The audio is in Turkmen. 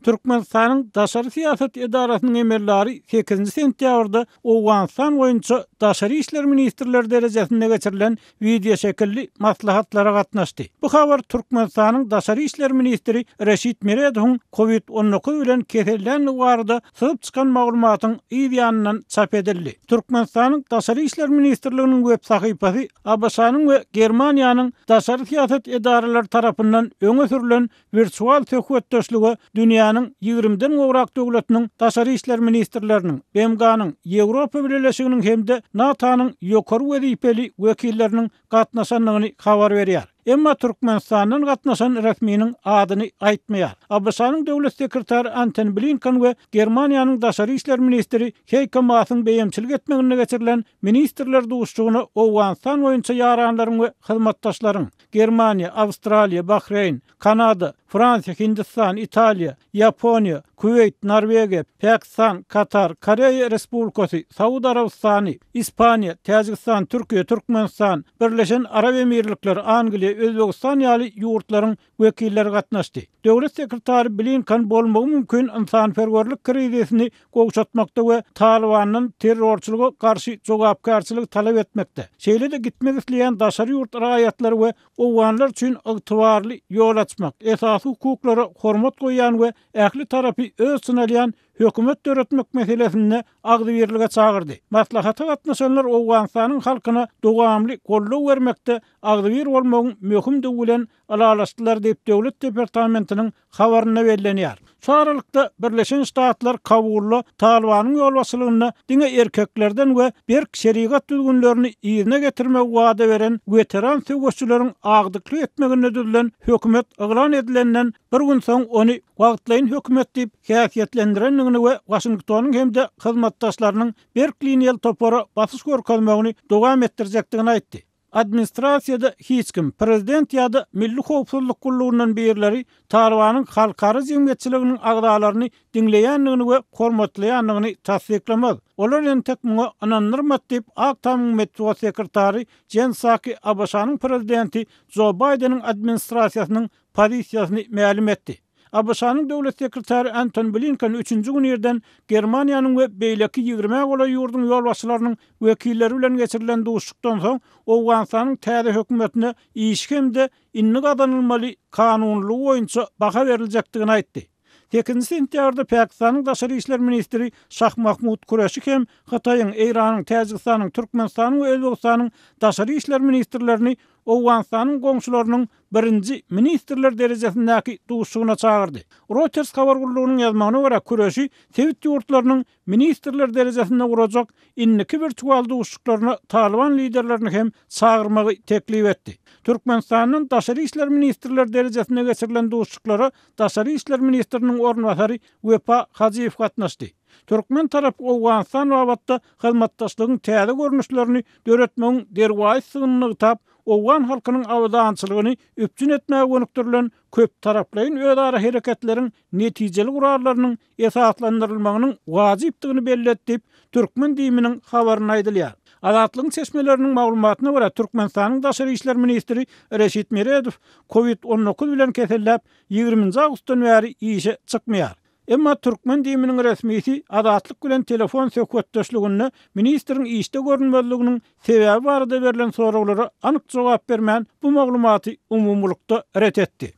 Türkmenistanyň daşary siýasat edarasynyň emelleri 8 sentýabrda Owganistan boýunça daşary işler ministrleri derejesinde geçirilen video şekilli maslahatlara gatnaşdy. Bu habar Türkmenistanyň daşary işler ministri Reşit Meredowyň COVID-19 bilen kesellenligi barada syzyp çykan maglumatyň ýanyndan çap edildi. Türkmenistanyň daşary işler ministrliginiň web sahypasy ABŞ-nyň we Germaniýanyň daşary siýasat edaralary tarapyndan öňe sürülen virtual söhbetdeşligi dünýäniň 20-den gowrak döwletiniň daşary işler ministrleriniň, BMG-nyň, Ýewropa Birleşiginiň hemde NATO-nyň ýokary wezipeli wekilleriniň gatnaşanlygyny habar berýär. Emma Türkmenistan'dan gatnaşan resminiň adyny aýtmaýar. ABŞ-nyň döwlet sekretary Antony Blinken we Germaniýanyň daşary işler ministri Heiko Maasyň beýemçilik etmegine geçirilen ministrler duşugyny Owganistan boýunça ýaranlaryň we hyzmatdaşlaryň Germaniýa, Awstraliýa, Bahrein, Kanada, Fransiýa, Hindistan, Italiýa, Ýaponiýa, Kuwait, Norwegiýa, Pakistan, Katar, Koreýa Respublikasy, Saudy Arabistany, Ispaniýa, Täjikistan, Türkiýe, Türkmenistan, Birleşen Arab Emirlikleri, Angliýa, Özbegistan ýaly ýurtlaryň wekilleri gatnaşdy. Döwlet sekretary Blinken bolmagy mümkin insanperwerlik krizisini gowşatmakda we Talibanyň terrorçylyga garşy jogapkarçylyk talap etmekde. Şeýle-de gitmek isleýän daşary ýurt raýatlary we owganlar üçin ygtybarly ýol açmak, esasy hukuklara hormat goýan we ähli tarapy öz sınalyan hökümet töretmek meselesinde agdy birlige çağırdy. Maslahata gatnaşanlar Owganistanyň halkyna dowamly gollaw bermekde agdy bir bolmagyň möhümdi bilen alalaşdylar diýip döwlet departamentiniň habaryna bellenýär. Şu aralykda Birleşen Ştatlar kabully Talibanyň ýolbaşçylygyna diňe erkeklerden we berk şerigat düzgünlerini ýerine getirmek wada beren weteran söwüşçüleriň agdykly etmegine düzülen hökümet eglan edilenden bir gün soň ony wagtlaýyn hökümet diýip häsiýetlendirenligini we Washingtonyň hemde hyzmatdaşlarynyň berk liniýal topara basyş görkezmegini dowam etdirjekdigini aýtdy. Administrasiýada hiç kim prezident ýa-da Milli Howpsuzlyk Gullugynyň beýleri Talibanyň halkara jemgyýetçiliginiň agdalaryny diňleýänligini we hormatlaýanlygyny tasdiklemez. Olar entek muňa ananyrmat diýip Aktam Metbuat sekretary Jen Psaki ABŞ-nyň prezidenti Joe Biden'in administrasiýasynyň pozisiýasyny ma'lum etdi. ABŞ-nyň döwlet sekretary Antony Blinken 3-nji gün ýerden Germaniýanyň we beýleki 20 gola ýurdun ýolbaşçylarynyň wekilleri bilen geçirilen duşukdan soň Owganistanyň täze hökümetine işkemde inni gadanylmaly kanunly boýunça baha beriljekdigini aýtdy. 8 sentýabrda Pakistanyň daşary işler ministri Şah Mahmud Qureşi hem Hataýyň, Eýranyň, Täjikistanyň, Türkmenistanyň we Özbegistanyň daşary işler ministrlerini Owganistanyň goňşularynyň birinji ministrler derejesindäki duşugyna çağırdy. Reuters habar gullugynyň ýazmagyna görä Qureşi Sewit ýurtlarynyň ministrler derejesinde urajak inniki virtual duşuklaryna Taliban liderlerini hem çağırmagy teklip etdi. Türkmenistanyň daşary işler ministrler derejesinde geçirilen duşuklara daşary işler ministriniň ornwasary Wepa Hajiýew gatnaşdy. Türkmen tarap Owganistan wagtda hyzmatdaşlygyň täze görnüşlerini döretmegiň derwaýsygyny tap Owgan halkynyň awdançylygyny üpjün etmäge gönükdirilen köp taraplaýyn özara hereketleriň netijeli gurarlarynyň esaslandyrylmagynyň wajypdygyny belletdi. Türkmen diýiminiň habaryna aýdylýar. Azatlygyň seçmeleriniň maglumatyna görä Türkmenistanyň daşary işler ministri Reşit Meredow COVID-19 bilen kesellep 20 awgustdan bäri işe çykmaýar. Emma Türkmen diýiminiň resmisi azatlyk bilen telefon söhbetdeşligine ministriň işde görünmezliginiň sebäbi barada berilen soraglara anyk jogap bermän bu maglumaty umumlukda ret etdi.